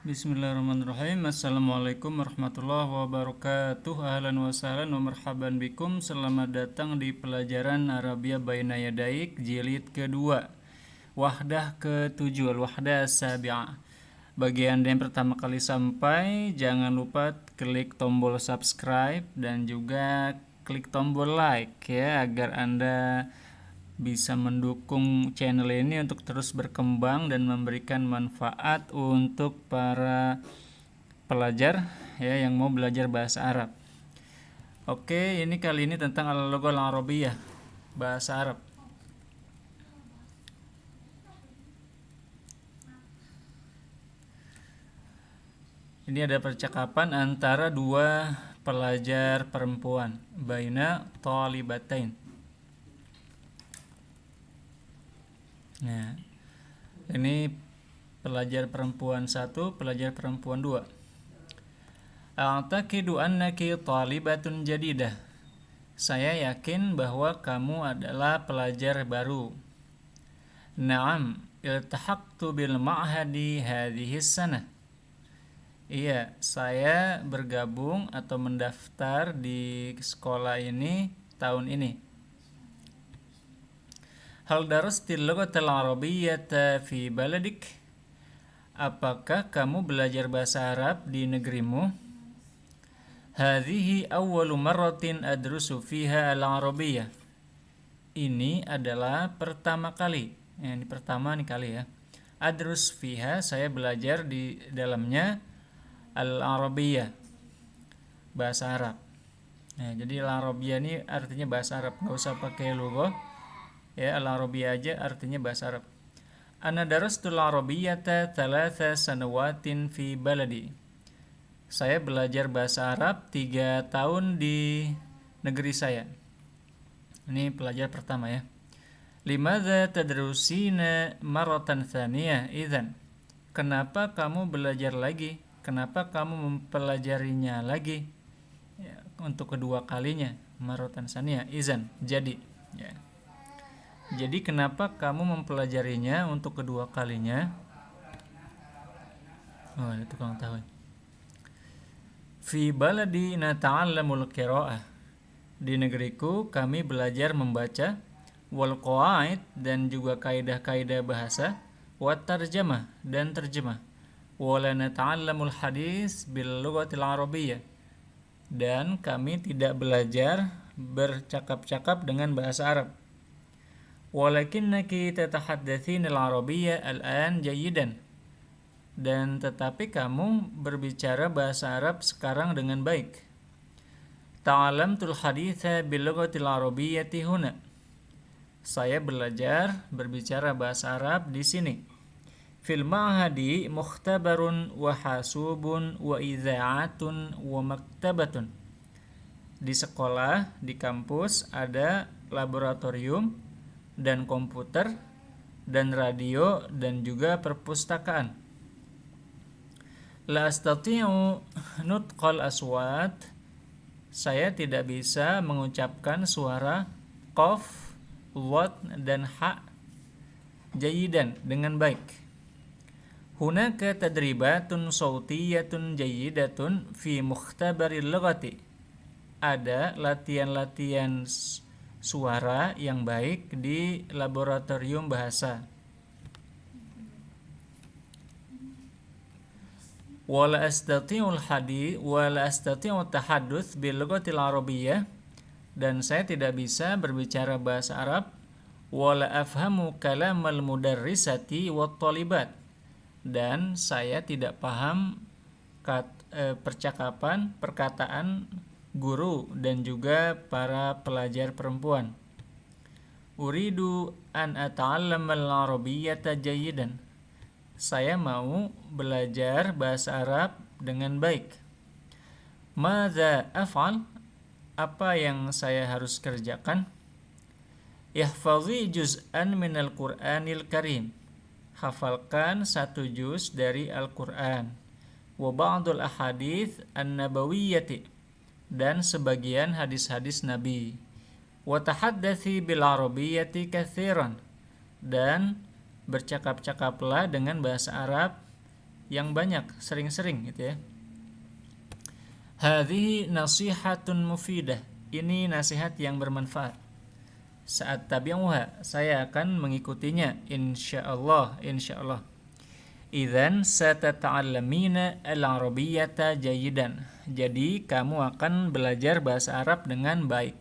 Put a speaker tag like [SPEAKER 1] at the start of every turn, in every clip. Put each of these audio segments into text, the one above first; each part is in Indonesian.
[SPEAKER 1] Bismillahirrahmanirrahim. Assalamualaikum warahmatullahi wabarakatuh. Ahlan wa sahlan wa marhaban bikum. Selamat datang di pelajaran Arabia Baina Yadaik jilid kedua, wahdah ke-7, al-wahdah as-sabi'ah. Bagi Anda yang pertama kali sampai, jangan lupa klik tombol subscribe dan juga klik tombol like ya, agar Anda bisa mendukung channel ini untuk terus berkembang dan memberikan manfaat untuk para pelajar ya yang mau belajar bahasa Arab. Oke, ini kali ini tentang al-lughah al-arabiyyah, bahasa Arab. Ini ada percakapan antara dua pelajar perempuan, baina thalibatain. Nah, ini pelajar perempuan 1, pelajar perempuan 2. A'taqidu annaki talibatun jadidah. Saya yakin bahwa kamu adalah pelajar baru. Na'am, iltahaqtu bil ma'hadi hadhihi sanah. Iya, saya bergabung atau mendaftar di sekolah ini tahun ini. Hal darastil lughatal arabiyyata fi baladik? Apakah kamu belajar bahasa Arab di negerimu? Hadhihi awwalu marratin adrusu fiha al-arabiyyah. Ini adalah pertama kali. Ini pertama nih kali ya. Adrus fiha, saya belajar di dalamnya al-arabiyyah, bahasa Arab. Nah, jadi al-arabiyyah ini artinya bahasa Arab, nggak usah pakai lughah. Ya, al-arabiyyah aja artinya bahasa Arab. Ana darastul arabiyyata 3 sanawatin fi baladi. Saya belajar bahasa Arab 3 tahun di negeri saya. Ini pelajar pertama ya. Limadza tadrusina maratan tsaniyah idzan? Kenapa kamu belajar lagi? Kenapa kamu mempelajarinya lagi? Ya, untuk kedua kalinya, maratan tsaniyah idzan. Jadi, ya. Jadi kenapa kamu mempelajarinya untuk kedua kalinya? Oh, ada tukang tahu. Fi baladi nata'allamul qira'ah. Di negeriku kami belajar membaca, wal qawaid, dan juga kaidah-kaidah bahasa, wat tarjamah, dan terjemah. Wala nata'allamul hadis bil lughatil arabiyyah. Dan kami tidak belajar bercakap-cakap dengan bahasa Arab. Walakinnaki tatahaddatsin al-arabiyyah al-an jayyidan. Dan tetapi kamu berbicara bahasa Arab sekarang dengan baik. Ta'allamtul haditha bil lughatil arabiyyati huna. Saya belajar berbicara bahasa Arab di sini. Fil ma'hadi mukhtabarun wa hasubun wa idza'atun wa maktabatun. Di sekolah, di kampus ada laboratorium dan komputer dan radio dan juga perpustakaan. La astati'u nutqal aswat. Saya tidak bisa mengucapkan suara qaf, wat, dan ha jayidan, dengan baik. Hunaka tadribatun sautiyatun jayidatun fi mukhtabaril lughati. Ada latihan-latihan suara yang baik di laboratorium bahasa. Wala astati'ul hadith wala astati'u tahadduts bil lughatil arabiyyah, dan saya tidak bisa berbicara bahasa Arab. Wala afhamu kalamal mudarrisati wat thalibat, dan saya tidak paham perkataan guru dan juga para pelajar perempuan. Uridu an ata'allamal arabiyyata jayyidan. Saya mau belajar bahasa Arab dengan baik. Madza af'al? Apa yang saya harus kerjakan? Ihfazi juz'an minal Qur'anil Karim. Hafalkan 1 juz dari Al-Qur'an. Wa ba'dul ahadits an-nabawiyyati, dan sebagian hadis-hadis Nabi. Wa tahaddathi bil arabiyyati katsiran, dan bercakap-cakaplah dengan bahasa Arab yang banyak, sering-sering gitu ya. Hadhihi nasihatun mufidah. Ini nasihat yang bermanfaat. Saat tabi'uha, saya akan mengikutinya insyaallah, insyaallah. Idzan satata'allamina al-arabiyyata jayidan. Jadi kamu akan belajar bahasa Arab dengan baik.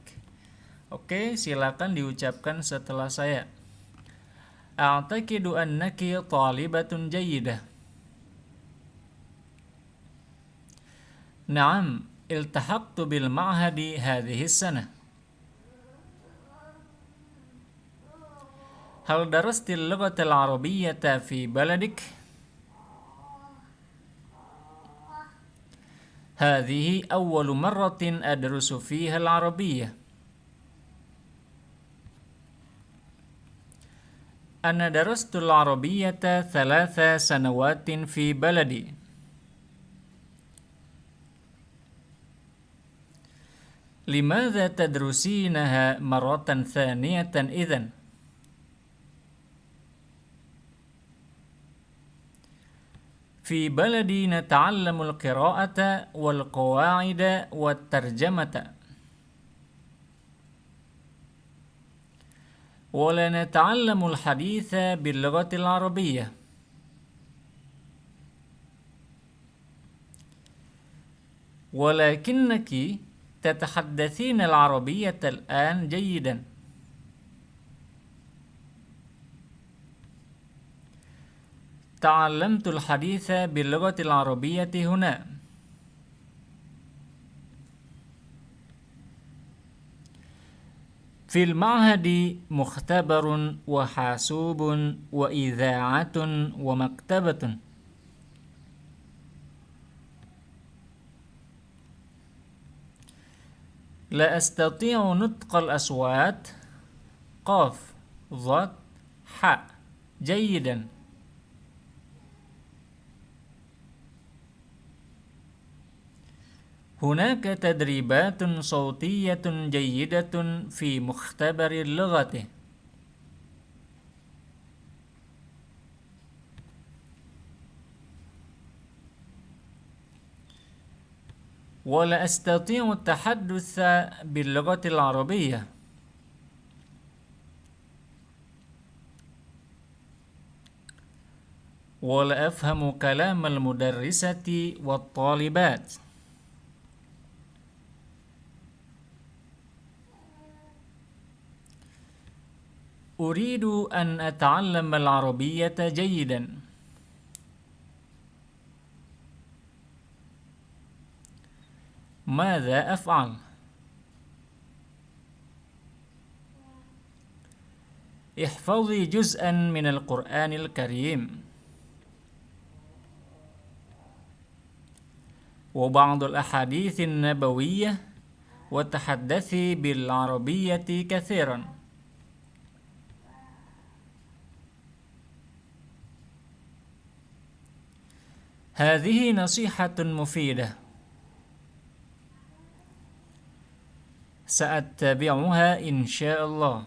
[SPEAKER 1] Oke, silakan diucapkan setelah saya. A'taqidu annaki talibatun jayyidah. Naam, iltahaqtu bil ma'hadi hadhihi sanah. Hal darastil lughatal arabiyyata fi baladik? Hadhihi awwalu marratin adrusu fiha al-arabiyyah. Ana darastul arabiyyata 3 sanawatin fi baladi. Limadha tadrusinaha maratan thaniyatan idzan? Fi baladi nata'allamu al-qira'ata wal qawa'ida wat tarjamata. Wa la nata'allamu al-haditha bil lughati al-arabiyyah. Walakinnaki تتحدثين العربية الآن جيدا. تعلمت الحديث باللغة العربية هنا. في المعهد مختبر وحاسوب وإذاعة ومكتبة. لا أستطيع نطق الأصوات قاف ضاد حاء جيدا. هناك تدريبات صوتية جيدة في مختبر اللغة. ولا أستطيع التحدث باللغة العربية. ولا أفهم كلام المدرسة والطالبات. أريد أن أتعلم العربية جيدا. ماذا أفعل؟ احفظي جزءا من القرآن الكريم وبعض الأحاديث النبوية وتحدثي بالعربية كثيرا. هذه نصيحة مفيدة سأتبعها إن شاء الله.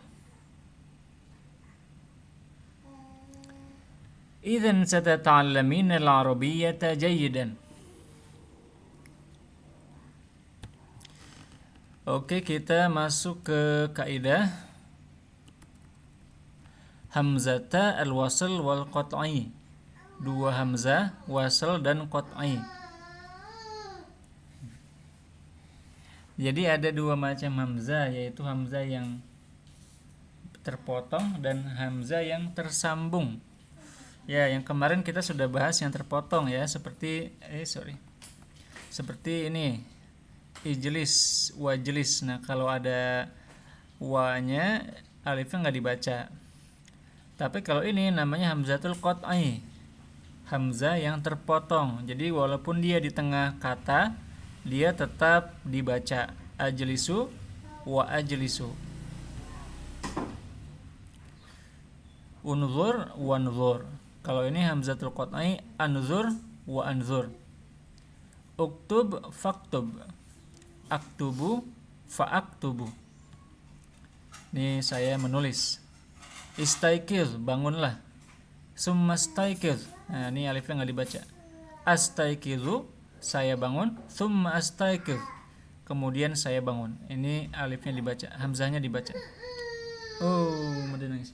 [SPEAKER 1] إذن ستتعلمين العربية جيدا. Oke, kita masuk ke kaidah hamzata al-wasl wal qat'i. Dua hamzah wasl dan qat'i. Jadi ada dua macam hamzah, yaitu hamzah yang terpotong dan hamzah yang tersambung. Ya, yang kemarin kita sudah bahas yang terpotong ya, seperti ini, ijlis, wajlis. Nah, kalau ada wa-nya, alifnya nggak dibaca. Tapi kalau ini namanya hamzatul qat'i, hamzah yang terpotong. Jadi walaupun dia di tengah kata, dia tetap dibaca ajlisu wa ajlisu, unzur wa nzur. Kalau ini hamzatul qat'i, anzur wa anzur. Uktub faktub, aktubu fa aktubu. Ini saya menulis. Istaiqiz, bangunlah. Summa istaiqiz. Nah, ini alifnya nggak dibaca. astaiqizu, saya bangun, thumma astaiqiz, kemudian saya bangun. Ini alifnya dibaca, hamzahnya dibaca. Oh, Mada nangis.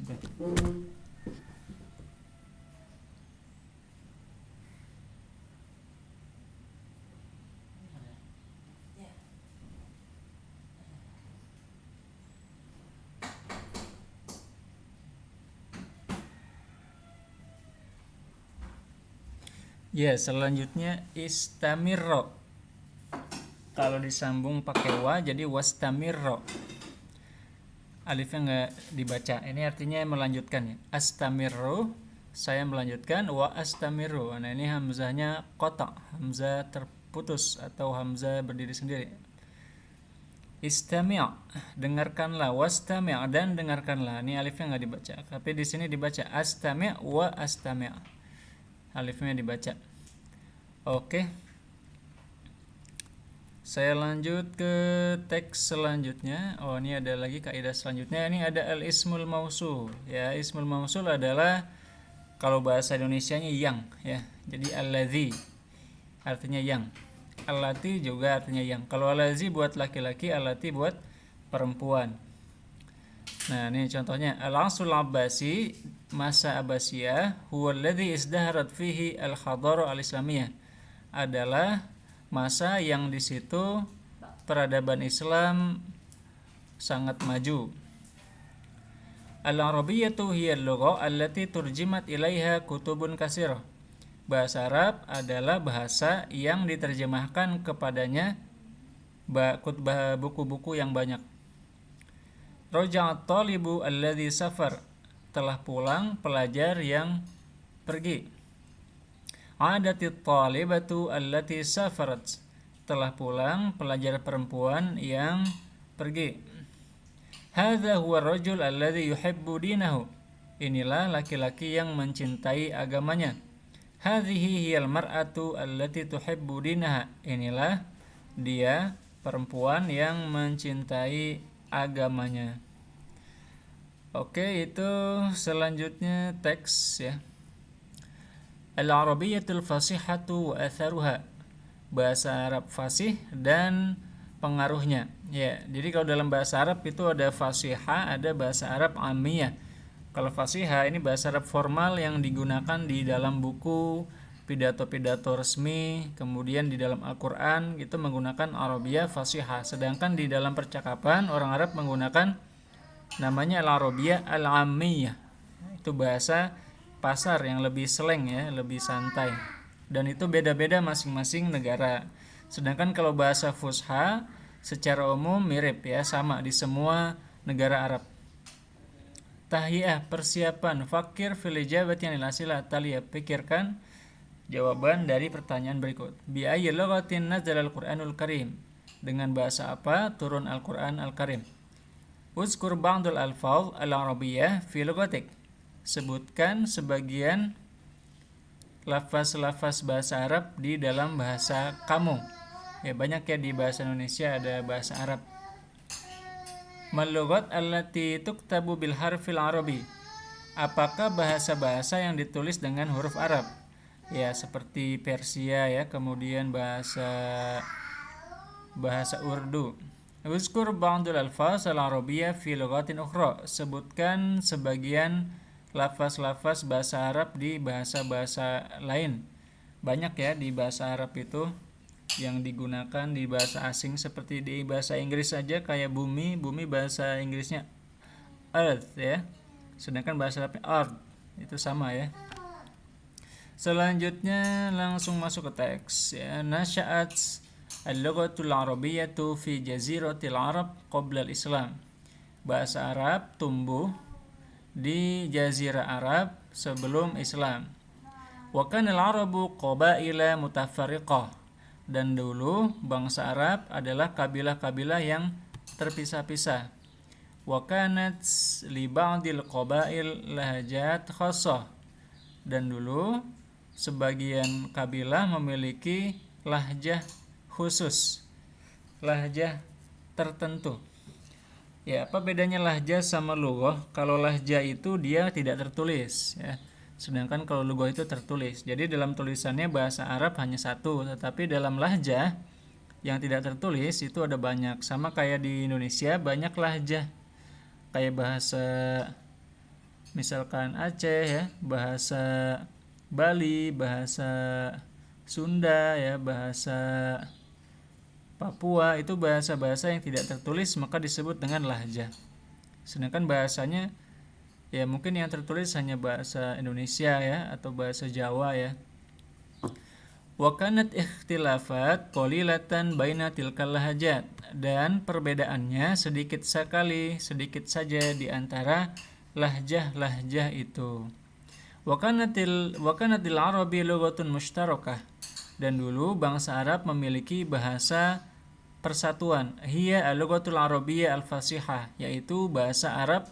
[SPEAKER 1] Ya, selanjutnya istamirro. Kalau disambung pakai wa jadi wastamirro. Alifnya nggak dibaca. Ini artinya melanjutkan ya. Astamirro, saya melanjutkan, wa astamirro. Nah, ini hamzahnya qata, hamzah terputus atau hamzah berdiri sendiri. Istami', dengarkanlah, wastami' dan dengarkanlah. Ini alifnya nggak dibaca. Tapi di sini dibaca astami' wa astami'. Alifnya dibaca. Oke. Saya lanjut ke teks selanjutnya. Oh, ini ada lagi kaidah selanjutnya. Ini ada al-ismul mausul. Ya, ismul mausul adalah kalau bahasa Indonesianya yang, ya. Jadi alladzi artinya yang. Allati juga artinya yang. Kalau alladzi buat laki-laki, allati buat perempuan. Nah, ini contohnya al-asrul abbasi, masa Abbasiyah, huwa alladzi izdaharat fihi al-hadara al-islamiyah, adalah masa yang di situ peradaban Islam sangat maju. Al-Arabiyyatu hiya al-lugha allati turjimat ilaiha kutubun katsirah. Bahasa Arab adalah bahasa yang diterjemahkan kepadanya buku-buku yang banyak. Raja'at talibu alladhi safar, telah pulang pelajar yang pergi. Adatit talibatu allati safarat, telah pulang pelajar perempuan yang pergi. Hadza huwa ar-rajul alladhi yuhibbu dinahu, inilah laki-laki yang mencintai agamanya. Hadhihi hiyal mar'atu allati tuhibbu dinaha, inilah dia perempuan yang mencintai agamanya. Oke, itu selanjutnya teks ya. Al-Arabiyyatul fasihatu wa atharuha, bahasa Arab fasih dan pengaruhnya. Ya, jadi kalau dalam bahasa Arab itu ada fasihah, ada bahasa Arab amiyah. Kalau fasihah ini bahasa Arab formal yang digunakan di dalam buku, pidato-pidato resmi, kemudian di dalam Al-Qur'an itu menggunakan Arabiyah fasihah. Sedangkan di dalam percakapan orang Arab menggunakan namanya Al-Arabiyah Al-Ammiyah. Itu bahasa pasar yang lebih slang ya, lebih santai. Dan itu beda-beda masing-masing negara. Sedangkan kalau bahasa fusha secara umum mirip ya, sama di semua negara Arab. Tahiyah, persiapan, fakir fil ijabati anil asilah taliyah, pikirkan jawaban dari pertanyaan berikut. Bi ayyi lughatin nazala al-Qur'anul Karim, dengan bahasa apa turun Al-Qur'an Al-Karim. Uzkur ba'dul alfaz al-arabiyyah fi lughatik, sebutkan sebagian lafaz-lafaz bahasa Arab di dalam bahasa kamu. Ya, banyak ya di bahasa Indonesia ada bahasa Arab. Mal-lughat allati tuktabu bil harfil arabi, apakah bahasa-bahasa yang ditulis dengan huruf Arab? Ya, seperti Persia ya, kemudian bahasa Urdu. Uzkur ba'dul alfaz al-arabiyyah fi lughatin ukhra, sebutkan sebagian lafaz-lafaz bahasa Arab di bahasa-bahasa lain. Banyak ya di bahasa Arab itu yang digunakan di bahasa asing, seperti di bahasa Inggris saja kayak bumi bahasa Inggrisnya earth ya. Sedangkan bahasa Arabnya earth, itu sama ya. Selanjutnya langsung masuk ke teks ya. Nasya'at al-lughatul arabiyyatu fi jaziratil Arab qabla al-Islam. Bahasa Arab tumbuh di Jazirah Arab sebelum Islam. Wa kana al-arabu qabaila mutafarriqah, dan dulu bangsa Arab adalah kabilah-kabilah yang terpisah-pisah. Wa kanat li ba'dil qabail lahajat khassah, dan dulu sebagian kabilah memiliki lahjah khusus, lahjah tertentu. Ya, apa bedanya lahjah sama lughah? Kalau lahjah itu dia tidak tertulis ya. Sedangkan kalau lughah itu tertulis. Jadi dalam tulisannya bahasa Arab hanya satu, tetapi dalam lahjah yang tidak tertulis itu ada banyak. Sama kayak di Indonesia banyak lahjah. Kayak bahasa misalkan Aceh ya, bahasa Bali, bahasa Sunda ya, bahasa Papua, itu bahasa-bahasa yang tidak tertulis maka disebut dengan lahjah. Sedangkan bahasanya ya mungkin yang tertulis hanya bahasa Indonesia ya atau bahasa Jawa ya. Wa kanat ikhtilafat qalilatan baina tilkal lahajat, dan perbedaannya sedikit saja di antara lahjah-lahjah itu. Wa kanatil arabi lughatun mushtarakah, dan dulu bangsa Arab memiliki bahasa persatuan. Hiya al-lughatul arabiyyah al-fasihah, yaitu bahasa Arab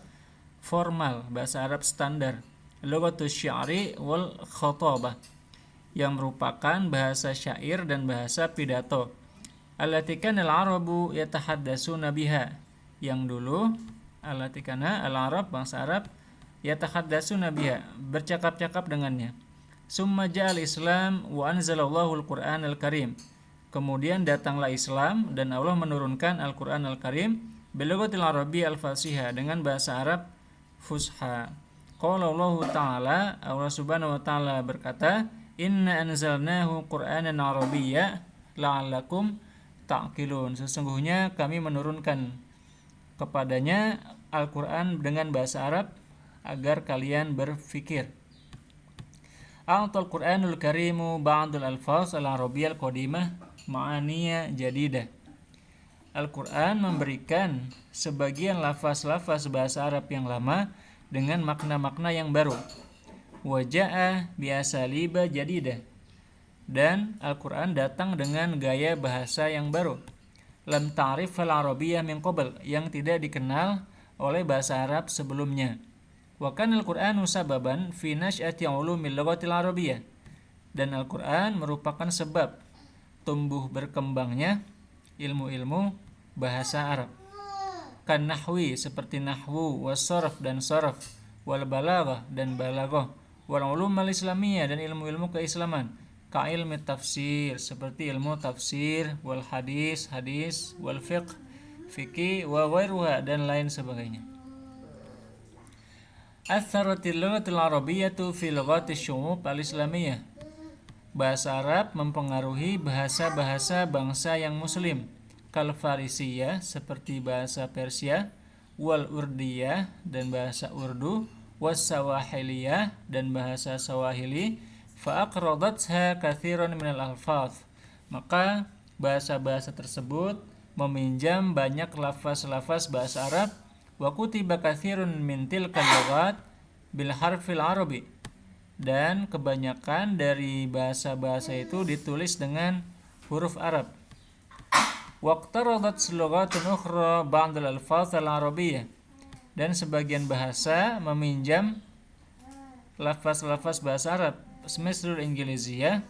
[SPEAKER 1] formal, bahasa Arab standar. Lughatus syi'ri wal khatabah, yang merupakan bahasa syair dan bahasa pidato. Allati kana al-arabu yatahaddasuna biha, yang dulu allati kana al-arab, bangsa Arab, yatahaddasuna biha, bercakap-cakap dengannya. Summa ja'al Islam wa anzalallahu al-Qur'an al-Karim, kemudian datanglah Islam dan Allah menurunkan Al-Qur'an Al-Karim bilughatil arabiyyah al-fasihah, dengan bahasa Arab fusha. Qala Allah Ta'ala, Allah Subhanahu wa taala berkata, inna anzalnahu Qur'anan arabiyya la'allakum ta'qilun, sesungguhnya kami menurunkan kepadanya Al-Qur'an dengan bahasa Arab agar kalian berfikir. A'tal Qur'anul Karimu ba'dul alfaz al-arabiyyah al-qadimah ma'aniya jadidah. Al-Qur'an memberikan sebagian lafaz-lafaz bahasa Arab yang lama dengan makna-makna yang baru. Waja'a biasaliba jadidah, dan Al-Qur'an datang dengan gaya bahasa yang baru. Lam ta'rif al-arabiyyah min qabl, yang tidak dikenal oleh bahasa Arab sebelumnya. Wa kana al-Qur'anu sababan fi nash'ati ulumil lughatil arabiyyah, dan Al-Qur'an merupakan sebab tumbuh berkembangnya ilmu-ilmu bahasa Arab. Kan nahwi, seperti nahwu, was sarf dan sarf, wal balaghah dan balaghah, wal ulum al-islamiyah dan ilmu-ilmu keislaman, ka ilmu tafsir, seperti ilmu tafsir, wal hadis, hadis, wal fiqh, fikih, wa ghairuha dan lain sebagainya. Atharatil lughatil arabiyyatu fi lughati syu'ub al-islamiyah, bahasa Arab mempengaruhi bahasa-bahasa bangsa yang muslim. Kal Farisiyah, seperti bahasa Persia, wal Urdiyah dan bahasa Urdu, was Sawahiliyah dan bahasa Sawahili, fa aqradatha katsiran minal alfaz, maka bahasa-bahasa tersebut meminjam banyak lafaz-lafaz bahasa Arab. Wa kutiba katsirun min tilkal lughat bil harfil arabi, dan kebanyakan dari bahasa-bahasa itu ditulis dengan huruf Arab. Waqtaradat lughatun ukhra ba'd al-alfaz al-arabiyyah, dan sebagian bahasa meminjam lafaz-lafaz bahasa Arab, semisal Inggrisiyah,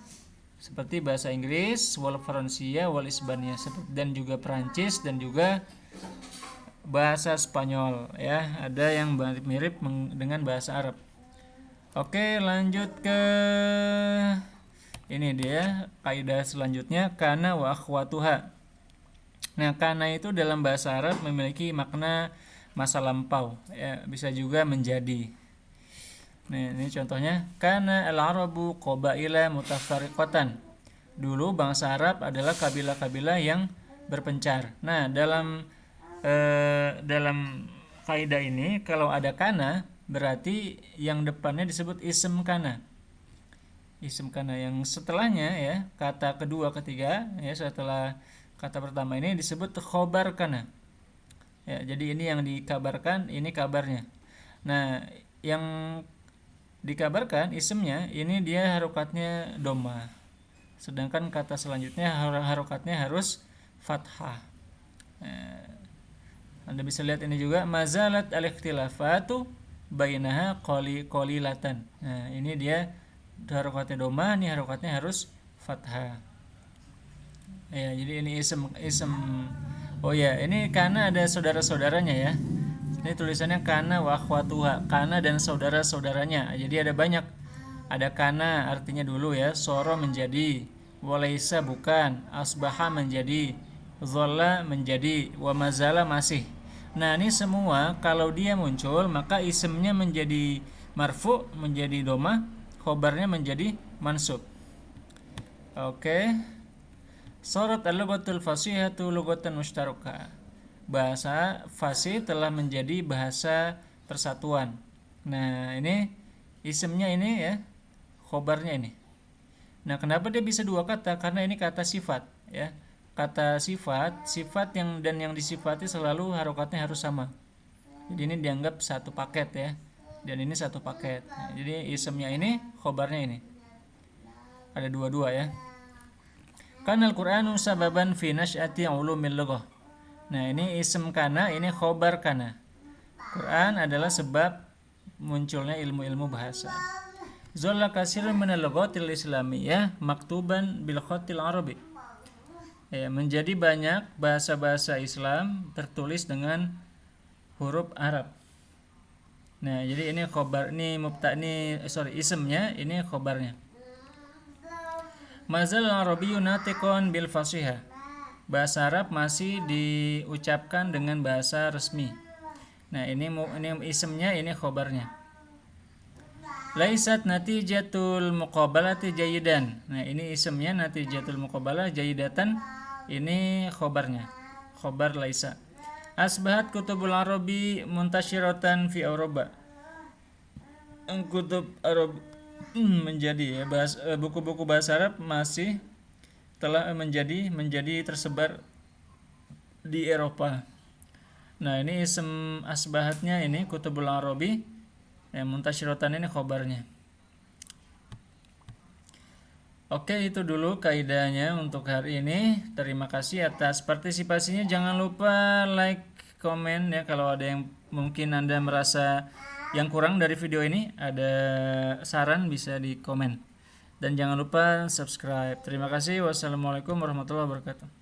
[SPEAKER 1] seperti bahasa Inggris, wal Fransiyah, wal Isbaniyah, dan juga Perancis, dan juga bahasa Spanyol ya, ada yang mirip dengan bahasa Arab. Oke, lanjut ke ini dia kaidah selanjutnya, kana wa akhwatuha. Nah, kana itu dalam bahasa Arab memiliki makna masa lampau ya, bisa juga menjadi. Nah, ini contohnya, kana al-arabu qabaila mutafarriqatan. Dulu bangsa Arab adalah kabilah-kabilah yang berpencar. Nah, dalam kaidah ini kalau ada kana berarti yang depannya disebut ism kana. Ism kana yang setelahnya ya, kata kedua ketiga ya, setelah kata pertama ini disebut khobar kana. Ya, jadi ini yang dikabarkan, ini kabarnya. Nah, yang dikabarkan ismnya ini dia harokatnya doma. Sedangkan kata selanjutnya harokatnya harus fathah. Anda bisa lihat ini juga, mazalat al-ikhtilafatu bainaha qalilatan. Nah, ini dia harokatnya doma, ini harokatnya harus fathah. Ya, jadi ini ism. Oh ya, ini kana ada saudara-saudaranya ya. Ini tulisannya kana wa akhwatuha, kana dan saudara-saudaranya. Jadi ada banyak Ada kana artinya dulu ya, soro menjadi, walaisa bukan, asbaha menjadi, zola menjadi, wa mazala masih. Nah ini semua kalau dia muncul maka isimnya menjadi marfu, menjadi domah, khobarnya menjadi mansub. Oke. Sorat al-lughatul fasihatu lughatan mushtarakah. Bahasa fasih telah menjadi bahasa persatuan. Nah, ini isimnya ini ya, khobarnya ini. Nah, kenapa dia bisa dua kata? Karena ini kata sifat ya. Kata sifat, sifat yang dan yang disifati selalu harokatnya harus sama. Jadi ini dianggap satu paket ya. Dan ini satu paket. Nah, jadi isimnya ini, khobarnya ini. Ada dua-dua ya. Kana al-Qur'anu sababan fi nasy'ati ulumil lughah. Nah, ini isim kana, ini khobar kana. Quran adalah sebab munculnya ilmu-ilmu bahasa. Zalla kasirun minal lughatil islamiyah maktuban bil khatil arabi. Ya, menjadi banyak bahasa-bahasa Islam tertulis dengan huruf Arab. Nah, jadi ini khobar, ini isimnya, ini khobarnya. Mazal Arabiyyu natiqan bil fasihah. Bahasa Arab masih diucapkan dengan bahasa resmi. Nah, ini isimnya, ini khobarnya. Laisat natijatul muqabalati jayidan. Nah, ini isimnya natijatul muqabalah jayidatan. Ini khobarnya. Khobar laisa. Asbahat kutubul Arabi muntashiratan fi Eropa. Kutub Arab menjadi ya, buku-buku bahasa Arab masih telah menjadi tersebar di Eropa. Nah, ini isim asbahatnya ini kutubul Arabi. Ya, muntashiratan ini khobarnya. Oke, itu dulu kaidahnya untuk hari ini. Terima kasih atas partisipasinya. Jangan lupa like, komen ya kalau ada yang mungkin Anda merasa yang kurang dari video ini, ada saran bisa di komen. Dan jangan lupa subscribe. Terima kasih. Wassalamualaikum warahmatullahi wabarakatuh.